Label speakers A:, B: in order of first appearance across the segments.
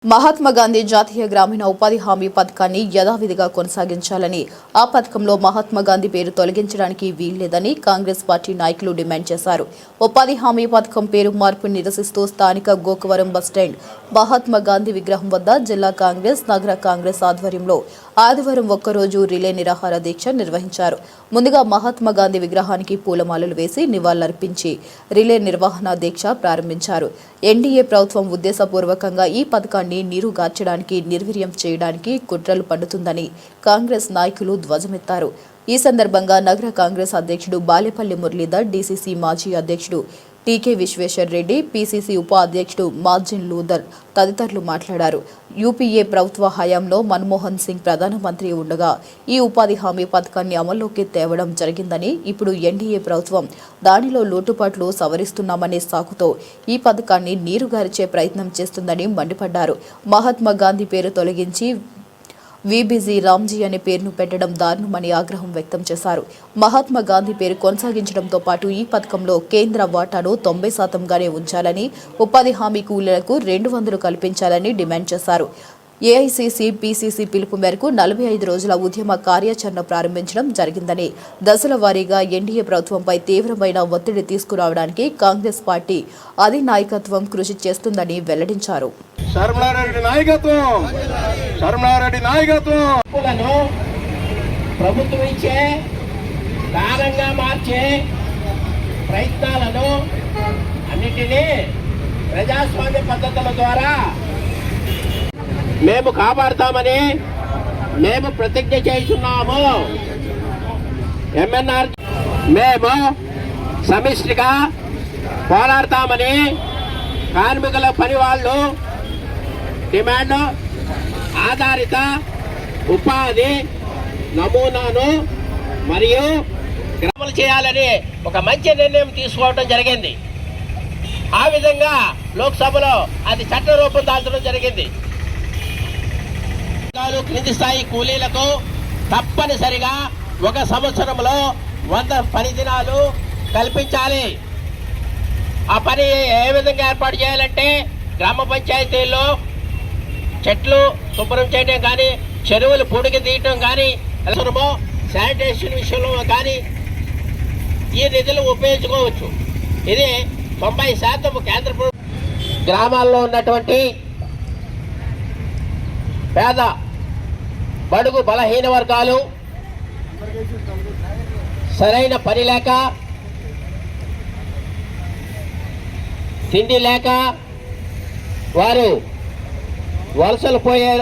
A: మహాత్మా గాంధీ జాతీయ గ్రామీణ ఉపాధి హామీ పథకాన్ని యథావిధిగా కొనసాగించాలని, ఆ పథకంలో మహాత్మా గాంధీ పేరు తొలగించడానికి వీల్లేదని కాంగ్రెస్ పార్టీ నాయకులు డిమాండ్ చేశారు. ఉపాధి హామీ పథకం పేరు మార్పును నిరసిస్తూ స్థానిక గోకవరం బస్టాండ్ మహాత్మా గాంధీ విగ్రహం వద్ద జిల్లా కాంగ్రెస్, నగర కాంగ్రెస్ ఆధ్వర్యంలో ఆదివారం ఒక్కరోజు రిలే నిరాహార దీక్ష నిర్వహించారు. ముందుగా మహాత్మా గాంధీ విగ్రహానికి పూలమాలలు వేసి నివాళులర్పించి రిలే నిర్వహణ దీక్ష ప్రారంభించారు. ఎన్డీఏ ప్రభుత్వం ఉద్దేశపూర్వకంగా ఈ పథకాన్ని నీరుగార్చడానికి, నిర్వీర్యం చేయడానికి కుట్రలు పన్నుతుందని కాంగ్రెస్ నాయకులు ధ్వజమెత్తారు. ఈ సందర్భంగా నగర కాంగ్రెస్ అధ్యక్షుడు బాలేపల్లి మురళీధర్, డీసీసీ మాజీ అధ్యక్షుడు టీకే విశ్వేశ్వర్ రెడ్డి, పీసీసీ ఉప అధ్యక్షుడు మార్జిన్ లూథర్ తదితరులు మాట్లాడారు. యూపీఏ ప్రభుత్వ హయాంలో మన్మోహన్ సింగ్ ప్రధానమంత్రి ఉండగా ఈ ఉపాధి హామీ పథకాన్ని అమల్లోకి తేవడం జరిగిందని, ఇప్పుడు ఎన్డీఏ ప్రభుత్వం దానిలో లోటుపాట్లు సవరిస్తున్నామనే సాకుతో ఈ పథకాన్ని నీరుగార్చే ప్రయత్నం చేస్తుందని మండిపడ్డారు. మహాత్మా గాంధీ పేరు తొలగించి వీబీజీ రామ్జీ అనే పేరును పెట్టడం దారుణమని ఆగ్రహం వ్యక్తం చేశారు. మహాత్మా గాంధీ పేరు కొనసాగించడంతో పాటు ఈ పథకంలో కేంద్ర వాటాను 90%గానే ఉంచాలని, ఉపాధి హామీ కూలీలకు 200 కల్పించాలని డిమాండ్ చేశారు. ఏఐసీసీ, పీసీసీ పిలుపు మేరకు 45 రోజుల ఉద్యమ కార్యాచరణ ప్రారంభించడం జరిగిందని, దశల వారీగా ఎన్డీఏ ప్రభుత్వంపై తీవ్రమైన ఒత్తిడి తీసుకురావడానికి కాంగ్రెస్ పార్టీ అధినాయకత్వం కృషి చేస్తుందని వెల్లడించారు.
B: ప్రభుత్వం ఇచ్చే దానంగా మార్చే ప్రయత్నాలను అన్నిటినీ ప్రజాస్వామ్య పద్ధతుల ద్వారా మేము కాపాడుతామని మేము ప్రతిజ్ఞ చేస్తున్నాము. ఎంఎన్ఆర్ మేము సమిష్టిగా పోరాడతామని కార్మికుల పని వాళ్ళు డిమాండ్ ఆధారిత ఉపాధి నమూనాను మరియు అమలు చేయాలని ఒక మంచి నిర్ణయం తీసుకోవడం జరిగింది. ఆ విధంగా లోక్సభలో అది చట్ట రూపం దాల్చడం జరిగింది. క్రింది స్థాయి కూలీలకు తప్పనిసరిగా 1 సంవత్సరంలో 100 పని దినాలు కల్పించాలి. ఆ పని ఏ విధంగా ఏర్పాటు చేయాలంటే గ్రామ పంచాయతీల్లో చెట్లు శుభ్రం చేయడం కానీ, చెరువులు పొడిగి తీయటం కానీ, అవసరమో శానిటేషన్ విషయంలో కానీ ఈ నిధులు ఉపయోగించుకోవచ్చు. ఇది 90% కేంద్ర ప్రభుత్వం. గ్రామాల్లో ఉన్నటువంటి పేద బడుగు బలహీన వర్గాలు సరైన పని లేక, తిండి లేక వారు వలసలు పోయే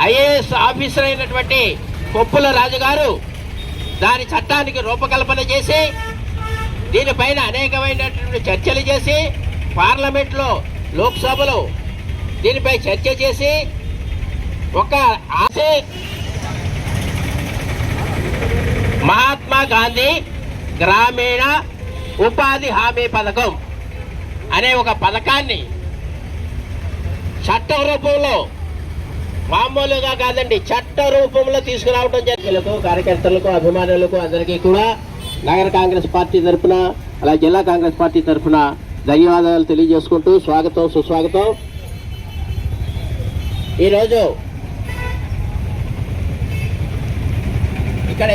B: ఐఏఎస్ ఆఫీసర్ అయినటువంటి కొప్పుల రాజు గారు దాని చట్టానికి రూపకల్పన చేసి దీనిపైన అనేకమైనటువంటి చర్చలు చేసి పార్లమెంట్లో, లోక్సభలో దీనిపై చర్చ చేసి ఒక మహాత్మా గాంధీ గ్రామీణ ఉపాధి హామీ పథకం అనే ఒక పథకాన్ని చట్ట రూపంలో, మామూలుగా కాదండి, చట్ట రూపంలో తీసుకురావడం జరిగింది. కార్యకర్తలకు, అభిమానులకు అందరికీ కూడా నగర కాంగ్రెస్ పార్టీ తరఫున, అలా జిల్లా కాంగ్రెస్ పార్టీ తరఫున ధన్యవాదాలు తెలియజేసుకుంటూ స్వాగతం, సుస్వాగతం. ఈరోజు ఇక్కడ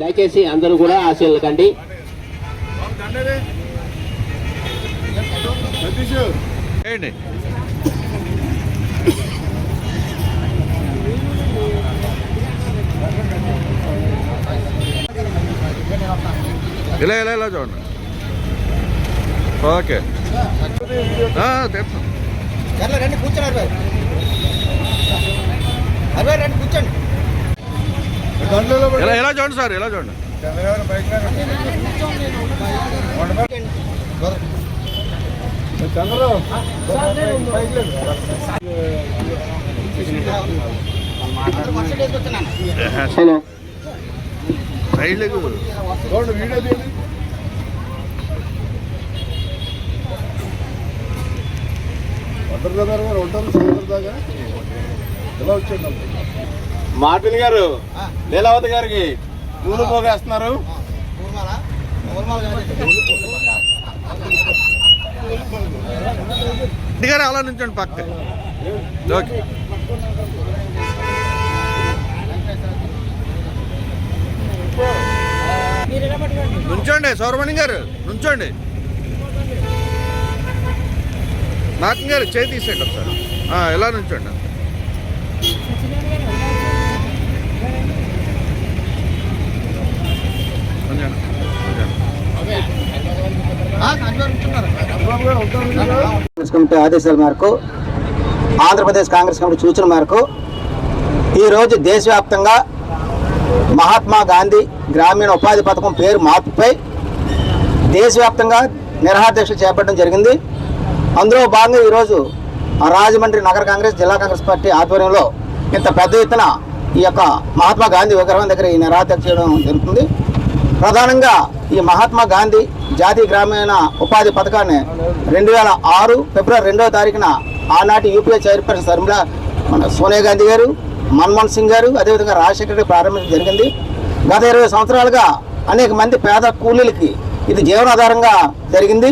B: దయచేసి అందరూ కూడా ఆశీర్వదించండి.
C: ఇలా ఇలా ఇలా చూడండి. ఓకే
D: రండి, కూర్చోండి. రండి, కూర్చోండి.
C: ఇలా ఇలా చూడండి సార్, ఇలా చూడండి.
B: హలో
C: సైడ్ వీడియో
D: ఒంటరి దాకా ఉంటారు సాయంత్రం దాకా ఎలా వచ్చాడు
C: మార్టిన్ గారు లీలావతి గారికి పూలు పోగేస్తున్నారు.
D: ఊర్మాల ఊర్మాల
C: రెడ్డి గారు అలా నుంచండి పక్క. ఓకే నుంచోండి. సౌరమణి గారు నుంచోండి. మార్టిన్ గారు చేయి తీసేయండి ఒకసారి. ఎలా నుంచోండి.
D: కాంగ్రెస్ కమిటీ ఆదేశాల మేరకు, ఆంధ్రప్రదేశ్ కాంగ్రెస్ కమిటీ సూచన మేరకు ఈరోజు దేశవ్యాప్తంగా మహాత్మా గాంధీ గ్రామీణ ఉపాధి పథకం పేరు మార్పుపై దేశవ్యాప్తంగా నిరాహార దీక్షలు చేపట్టడం జరిగింది. అందులో భాగంగా ఈరోజు రాజమండ్రి నగర కాంగ్రెస్, జిల్లా కాంగ్రెస్ పార్టీ ఆధ్వర్యంలో ఇంత పెద్ద ఎత్తున ఈ యొక్క మహాత్మా గాంధీ విగ్రహం దగ్గర ఈ నిరాహార దీక్ష చేయడం జరుగుతుంది. ప్రధానంగా ఈ మహాత్మా గాంధీ జాతీయ గ్రామీణ ఉపాధి పథకాన్ని 2006 ఫిబ్రవరి 2వ తారీఖున ఆనాటి యూపీఏ చైర్పర్సన్ సోనియా గాంధీ గారు, మన్మోహన్ సింగ్ గారు, అదేవిధంగా రాజశేఖర రెడ్డి ప్రారంభించడం జరిగింది. గత 20 సంవత్సరాలుగా అనేక మంది పేద కూలీలకి ఇది జీవనాధారంగా జరిగింది.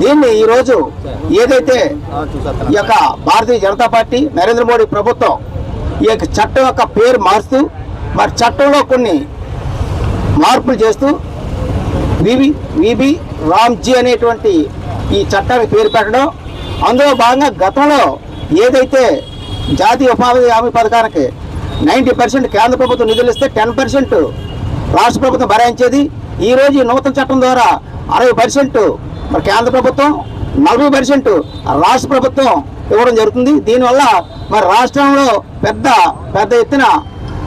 D: దీన్ని ఈరోజు ఏదైతే ఈ యొక్క భారతీయ జనతా పార్టీ నరేంద్ర మోడీ ప్రభుత్వం ఈ యొక్క చట్టం యొక్క పేరు మారుస్తూ మరి చట్టంలో కొన్ని మార్పులు చేస్తూ విబి రామ్జీ అనేటువంటి ఈ చట్టానికి పేరు పెట్టడం, అందులో భాగంగా గతంలో ఏదైతే జాతీయ ఉపాధి హామీ పథకానికి 90% కేంద్ర ప్రభుత్వం నిధులు ఇస్తే 10% రాష్ట్ర ప్రభుత్వం భరాయించేది. ఈరోజు ఈ నూతన చట్టం ద్వారా 60% మరి కేంద్ర ప్రభుత్వం, 40% రాష్ట్ర ప్రభుత్వం ఇవ్వడం జరుగుతుంది. దీనివల్ల మరి రాష్ట్రంలో పెద్ద ఎత్తున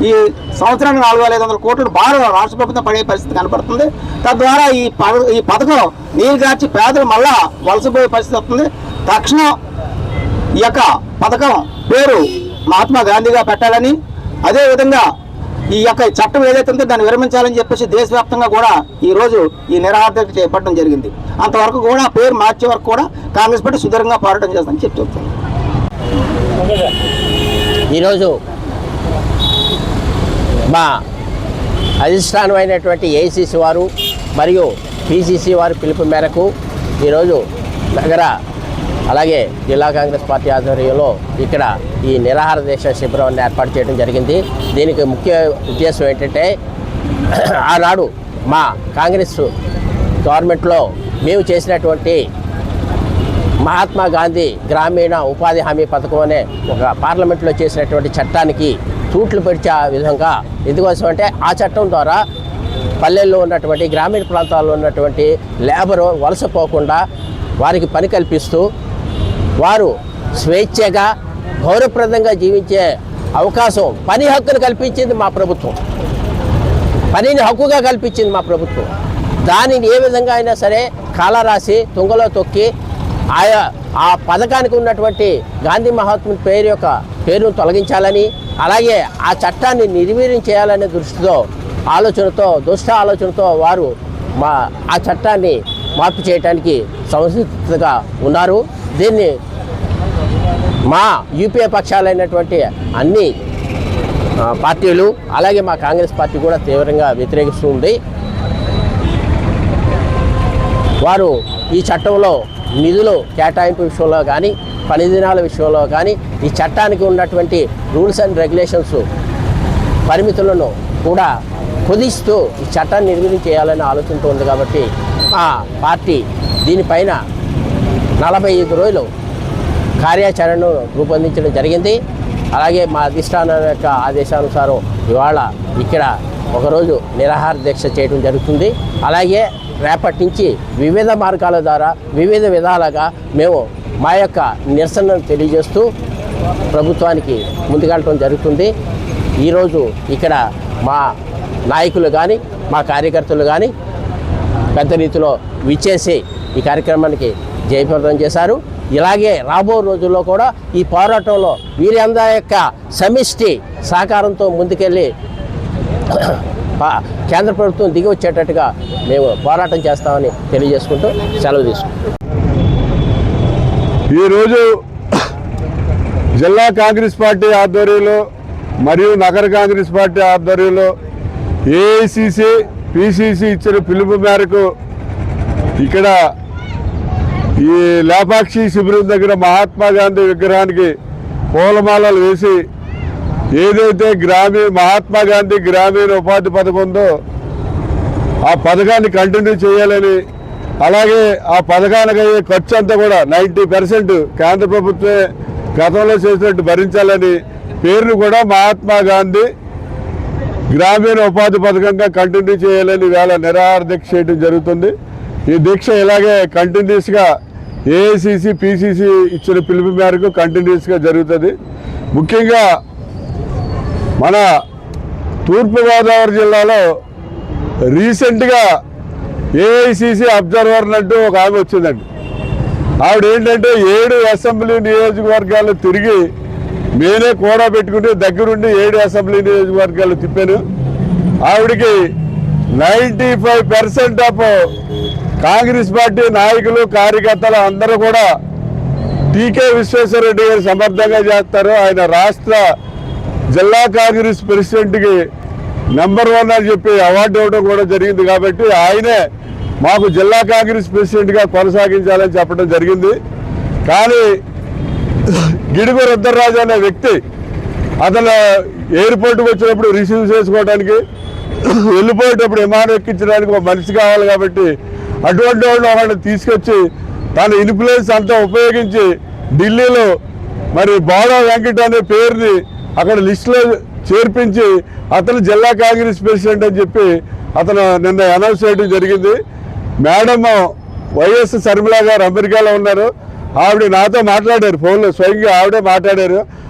D: ఈ సంవత్సరానికి 4,500 కోట్ల భారం రాష్ట్ర ప్రభుత్వం పడే పరిస్థితి కనపడుతుంది. తద్వారా ఈ పథకం నీరుగార్చి పేదలు మళ్ళా వలసపోయే పరిస్థితి వస్తుంది. తక్షణం ఈ యొక్క పథకం పేరు మహాత్మా గాంధీగా పెట్టాలని, అదేవిధంగా ఈ యొక్క చట్టం ఏదైతే ఉందో దాన్ని విరమించాలని చెప్పేసి దేశవ్యాప్తంగా కూడా ఈరోజు ఈ నిరాహార దీక్ష చేపట్టడం జరిగింది. అంతవరకు కూడా పేరు మార్చే వరకు కూడా కాంగ్రెస్ పార్టీ సుదీర్ఘంగా పోరాటం చేస్తామని చెప్తున్నాను.
B: ఈరోజు మా అధిష్టానమైనటువంటి ఏఐసిసి వారు మరియు పిసిసి వారి పిలుపు మేరకు ఈరోజు నగర అలాగే జిల్లా కాంగ్రెస్ పార్టీ ఆధ్వర్యంలో ఇక్కడ ఈ నిరాహార దీక్ష శిబిరాన్ని ఏర్పాటు చేయడం జరిగింది. దీనికి ముఖ్య ఉద్దేశం ఏంటంటే ఆనాడు మా కాంగ్రెస్ గవర్నమెంట్లో మేము చేసినటువంటి మహాత్మా గాంధీ గ్రామీణ ఉపాధి హామీ పథకం అనే ఒక పార్లమెంట్లో చేసినటువంటి చట్టానికి తూట్లు పెడిచే విధంగా, ఎందుకోసం అంటే ఆ చట్టం ద్వారా పల్లెల్లో ఉన్నటువంటి గ్రామీణ ప్రాంతాల్లో ఉన్నటువంటి లేబరు వలసపోకుండా వారికి పని కల్పిస్తూ వారు స్వేచ్ఛగా గౌరవప్రదంగా జీవించే అవకాశం, పని హక్కును కల్పించింది మా ప్రభుత్వం. పనిని హక్కుగా కల్పించింది మా ప్రభుత్వం. దానిని ఏ విధంగా అయినా సరే కాలరాసి తుంగలో తొక్కి ఆ పథకానికి ఉన్నటువంటి గాంధీ మహాత్ముని పేరును తొలగించాలని, అలాగే ఆ చట్టాన్ని నిర్వీర్యం చేయాలనే దుష్ట ఆలోచనతో వారు ఆ చట్టాన్ని మార్పు చేయడానికి సంసిద్ధంగా ఉన్నారు. దీన్ని మా యూపీఏ పక్షాలైనటువంటి అన్ని పార్టీలు అలాగే మా కాంగ్రెస్ పార్టీ కూడా తీవ్రంగా వ్యతిరేకిస్తుంది. వారు ఈ చట్టంలో నిధులు కేటాయింపు విషయంలో కానీ, పని దినాల విషయంలో కానీ, ఈ చట్టానికి ఉన్నటువంటి రూల్స్ అండ్ రెగ్యులేషన్స్ పరిమితులను కూడా కుదిస్తూ ఈ చట్టాన్ని నిర్వీర్యం చేయాలనే ఆలోచనతో ఉంది. కాబట్టి మా పార్టీ దీనిపైన 45 రోజులు కార్యాచరణను రూపొందించడం జరిగింది. అలాగే మా అధిష్టానం యొక్క ఆదేశానుసారం ఇవాళ ఇక్కడ ఒకరోజు నిరాహార దీక్ష చేయడం జరుగుతుంది. అలాగే రేపటి నుంచి వివిధ మార్గాల ద్వారా వివిధ విధాలుగా మేము మా యొక్క నిరసనను తెలియజేస్తూ ప్రభుత్వానికి ముందుకెళ్ళటం జరుగుతుంది. ఈరోజు ఇక్కడ మా నాయకులు కానీ మా కార్యకర్తలు కానీ పెద్ద రీతిలో విచ్చేసి ఈ కార్యక్రమానికి జయప్రదం చేశారు. ఇలాగే రాబో రోజుల్లో కూడా ఈ పోరాటంలో వీరందరి యొక్క సమిష్టి సహకారంతో ముందుకెళ్ళి కేంద్ర ప్రభుత్వం దిగి వచ్చేటట్టుగా మేము పోరాటం చేస్తామని తెలియజేసుకుంటూ సెలవు తీసుకుంటాం.
E: ఈరోజు జిల్లా కాంగ్రెస్ పార్టీ ఆధ్వర్యంలో మరియు నగర కాంగ్రెస్ పార్టీ ఆధ్వర్యంలో ఏఐసిసి పిసిసి ఇచ్చిన పిలుపు మేరకు ఇక్కడ ఈ లేపాక్షి శిబిరం దగ్గర మహాత్మా గాంధీ విగ్రహానికి పూలమాలలు వేసి ఏదైతే మహాత్మా గాంధీ గ్రామీణ ఉపాధి పథకం ఉందో ఆ పథకాన్ని కంటిన్యూ చేయాలని, అలాగే ఆ పథకానికి అయ్యే ఖర్చు అంతా కూడా 90% కేంద్ర ప్రభుత్వమే గతంలో చేసినట్టు భరించాలని పేరును కూడా మహాత్మా గాంధీ గ్రామీణ ఉపాధి పథకంగా కంటిన్యూ చేయాలని వేళ నిరాహార దీక్ష చేయడం జరుగుతుంది. ఈ దీక్ష ఇలాగే కంటిన్యూస్గా ఏఐసిసి పిసిసి ఇచ్చిన పిలుపు మేరకు కంటిన్యూస్గా జరుగుతుంది. ముఖ్యంగా మన తూర్పుగోదావరి జిల్లాలో రీసెంట్గా ఏఐసిసి అబ్జర్వర్ అంటూ ఒక ఆమె వచ్చిందండి. ఆవిడ ఏంటంటే 7 అసెంబ్లీ నియోజకవర్గాలు తిరిగి నేనే కూడా పెట్టుకుని దగ్గరుండి 7 అసెంబ్లీ నియోజకవర్గాలు తిప్పాను. ఆవిడికి 95% ఆఫ్ కాంగ్రెస్ పార్టీ నాయకులు కార్యకర్తలు అందరూ కూడా టీకే విశ్వేశ్వరరెడ్డి గారు సమర్థంగా చేస్తారు. ఆయన రాష్ట్ర జిల్లా కాంగ్రెస్ ప్రెసిడెంట్కి #1 అని చెప్పి అవార్డు ఇవ్వడం కూడా జరిగింది. కాబట్టి ఆయనే మాకు జిల్లా కాంగ్రెస్ ప్రెసిడెంట్గా కొనసాగించాలని చెప్పడం జరిగింది. కానీ గిడుగు రుద్రరాజు అనే వ్యక్తి అతను ఎయిర్పోర్ట్కి వచ్చినప్పుడు రిసీవ్ చేసుకోవడానికి, వెళ్ళిపోయేటప్పుడు విమానం ఎక్కించడానికి ఒక మనిషి కావాలి. కాబట్టి అటువంటి వాళ్ళని తీసుకొచ్చి తన ఇన్ఫ్లుయెన్స్ అంతా ఉపయోగించి ఢిల్లీలో మరి బోడా వెంకట్ అనే పేరుని అక్కడ లిస్టులో చేర్పించి అతను జిల్లా కాంగ్రెస్ ప్రెసిడెంట్ అని చెప్పి అతను నిన్న అనౌన్స్ చేయడం జరిగింది. మేడం వైఎస్ షర్మిల గారు అమెరికాలో ఉన్నారు. ఆవిడ నాతో మాట్లాడారు, ఫోన్లో స్వయంగా ఆవిడే మాట్లాడారు.